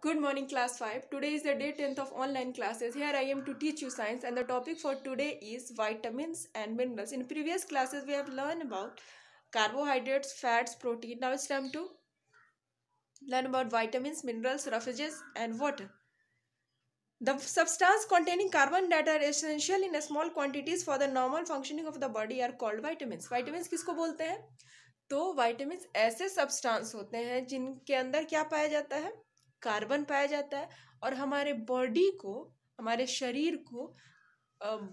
Good morning, class 5. Today is the day 10th of online classes. Here I am to teach you science, and the topic for today is vitamins and minerals. In previous classes, we have learned about carbohydrates, fats, protein. Now it's time to learn about vitamins, minerals, refuges, and water. The substance containing carbon that are essential in small quantities for the normal functioning of the body are called vitamins. Vitamins किसको बोलते हैं? तो vitamins ऐसे substance होते हैं जिनके अंदर क्या पाया जाता है? कार्बन पाया जाता है और हमारे बॉडी को, हमारे शरीर को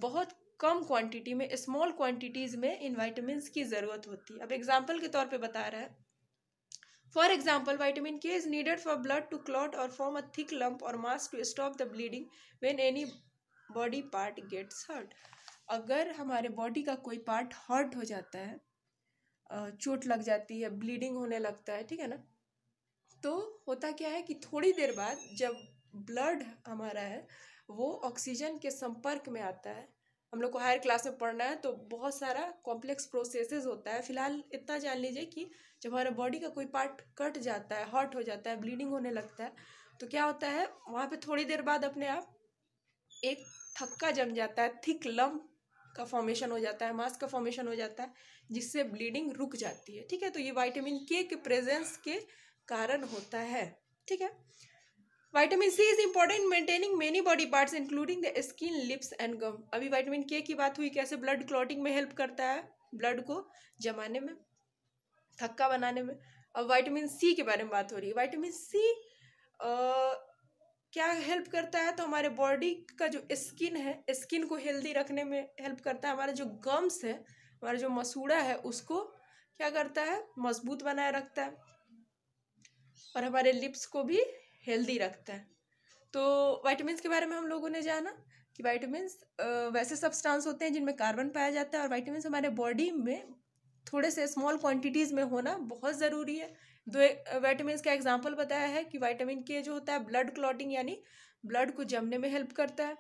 बहुत कम क्वांटिटी में, स्मॉल क्वांटिटीज में इन विटामिन की ज़रूरत होती है. अब एग्जांपल के तौर पे बता रहा है. For example, vitamin K is needed for blood to clot और फॉर्म अ थिक लंप और mass to stop the bleeding when any body part gets hurt. अगर हमारे बॉडी का कोई पार्ट हर्ट हो जाता है, चोट लग जाती है, ब्लीडिंग होने लगता है, ठीक है ना, तो होता क्या है कि थोड़ी देर बाद जब ब्लड हमारा है वो ऑक्सीजन के संपर्क में आता है, हम लोग को हायर क्लास में पढ़ना है तो बहुत सारा कॉम्प्लेक्स प्रोसेसेस होता है. फिलहाल इतना जान लीजिए कि जब हमारे बॉडी का कोई पार्ट कट जाता है, हर्ट हो जाता है, ब्लीडिंग होने लगता है, तो क्या होता है वहाँ पे थोड़ी देर बाद अपने आप एक थक्का जम जाता है, थिक लम्प का फॉर्मेशन हो जाता है, मास का फॉर्मेशन हो जाता है, जिससे ब्लीडिंग रुक जाती है. ठीक है, तो ये विटामिन के प्रेजेंस के कारण होता है. ठीक है. Vitamin C is important in maintaining many body parts including the skin, lips and gum. अभी विटामिन के की बात हुई, कैसे ब्लड क्लॉटिंग में हेल्प करता है, ब्लड को जमाने में, थक्का बनाने में. अब विटामिन सी के बारे में बात हो रही है. विटामिन सी क्या हेल्प करता है, तो हमारे बॉडी का जो स्किन है, स्किन को हेल्दी रखने में हेल्प करता है. हमारा जो गम्स है, हमारा जो मसूड़ा है, उसको क्या करता है, मजबूत बनाए रखता है और हमारे लिप्स को भी हेल्दी रखता है. तो विटामिन्स के बारे में हम लोगों ने जाना कि विटामिन्स वैसे सब्सटेंस होते हैं जिनमें कार्बन पाया जाता है और विटामिन्स हमारे बॉडी में थोड़े से स्मॉल क्वांटिटीज़ में होना बहुत ज़रूरी है. दो विटामिन्स का एग्जांपल बताया है कि विटामिन के जो होता है ब्लड क्लॉटिंग यानी ब्लड को जमने में हेल्प करता है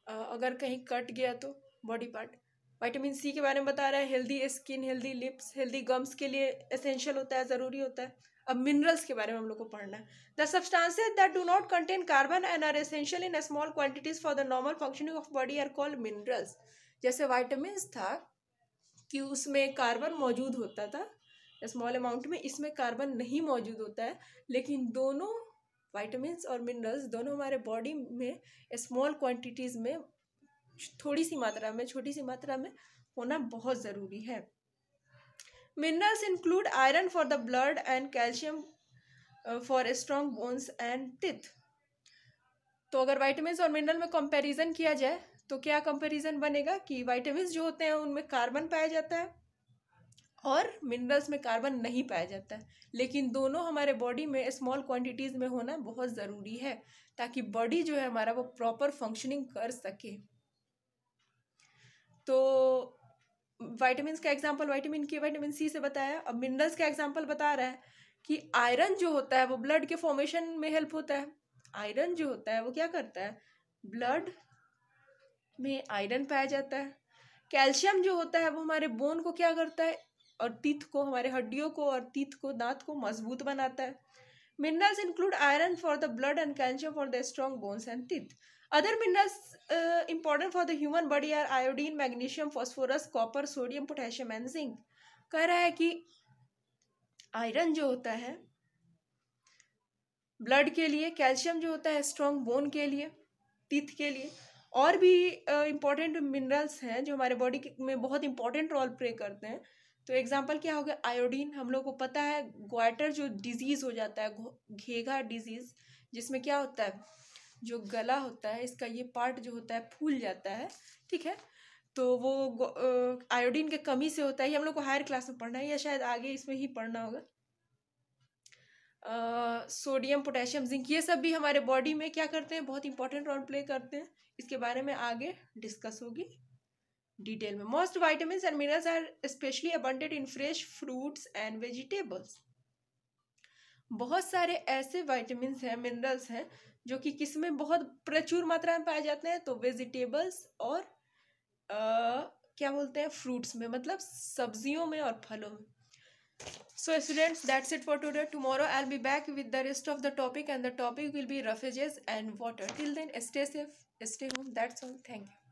अगर कहीं कट गया तो बॉडी पार्ट. विटामिन सी के बारे में बता रहा है healthy skin, healthy lips, healthy gums के लिए एसेंशियल होता है, ज़रूरी होता है. अब मिनरल्स के बारे में हम लोग को पढ़ना है. The substances that do not contain carbon and are essential in small quantities for the normal functioning of body are called minerals. जैसे विटामिन था कि उसमें कार्बन मौजूद होता था स्मॉल अमाउंट में, इसमें कार्बन नहीं मौजूद होता है, लेकिन दोनों विटामिन्स और मिनरल्स दोनों हमारे बॉडी में स्मॉल क्वांटिटीज़ में, थोड़ी सी मात्रा में, छोटी सी मात्रा में होना बहुत ज़रूरी है. Minerals include iron for the blood and calcium for strong bones and teeth. तो अगर विटामिन्स और मिनरल में कंपैरिजन किया जाए तो क्या कंपैरिजन बनेगा कि विटामिन्स जो होते हैं उनमें कार्बन पाया जाता है और मिनरल्स में कार्बन नहीं पाया जाता है, लेकिन दोनों हमारे बॉडी में स्मॉल क्वांटिटीज़ में होना बहुत ज़रूरी है ताकि बॉडी जो है हमारा वो प्रॉपर फंक्शनिंग कर सके. तो विटामिन्स का एग्जांपल विटामिन के, विटामिन सी से बताया. अब मिनरल्स का एग्जांपल बता रहा है कि आयरन जो होता है वो ब्लड के फॉर्मेशन में हेल्प होता है. आयरन जो होता है वो क्या करता है, ब्लड में आयरन पाया जाता है. कैल्शियम जो होता है वो हमारे बोन को क्या करता है, और टीथ को, हमारे हड्डियों को और टीथ को, दांत को मजबूत बनाता है. Minerals include iron for the blood and calcium for the strong bones and teeth. Other minerals important for the human body are iodine, magnesium, phosphorus, copper, sodium, potassium and zinc. कह रहा है कि आयरन जो होता है blood के लिए, calcium जो होता है स्ट्रॉन्ग बोन के लिए, टीथ के लिए, और भी इम्पॉर्टेंट मिनरल्स हैं जो हमारे बॉडी में बहुत इंपॉर्टेंट रोल प्ले करते हैं. तो एग्जांपल क्या हो गया, आयोडीन. हम लोग को पता है ग्वाटर जो डिजीज़ हो जाता है, घेघा डिजीज़, जिसमें क्या होता है, जो गला होता है इसका ये पार्ट जो होता है फूल जाता है, ठीक है, तो वो आयोडीन के कमी से होता है. ये हम लोग को हायर क्लास में पढ़ना है या शायद आगे इसमें ही पढ़ना होगा. सोडियम, पोटेशियम, जिंक, ये सब भी हमारे बॉडी में क्या करते हैं, बहुत इंपॉर्टेंट रोल प्ले करते हैं. इसके बारे में आगे डिस्कस होगी डिटेल में. Most vitamins and minerals are specially abundant in fresh fruits and vegetables. बहुत सारे ऐसे विटामिन्स हैं, मिनरल्स हैं जो कि किस में बहुत प्रचुर मात्रा में पाए जाते हैं, तो वेजिटेबल्स और क्या बोलते हैं, फ्रूट्स में, मतलब सब्जियों में और फलों में. So students, that's it for today. Tomorrow I'll be back with the rest of the topic, and the topic will be refuges and water. Till then, stay safe, stay home. That's all. Thank you.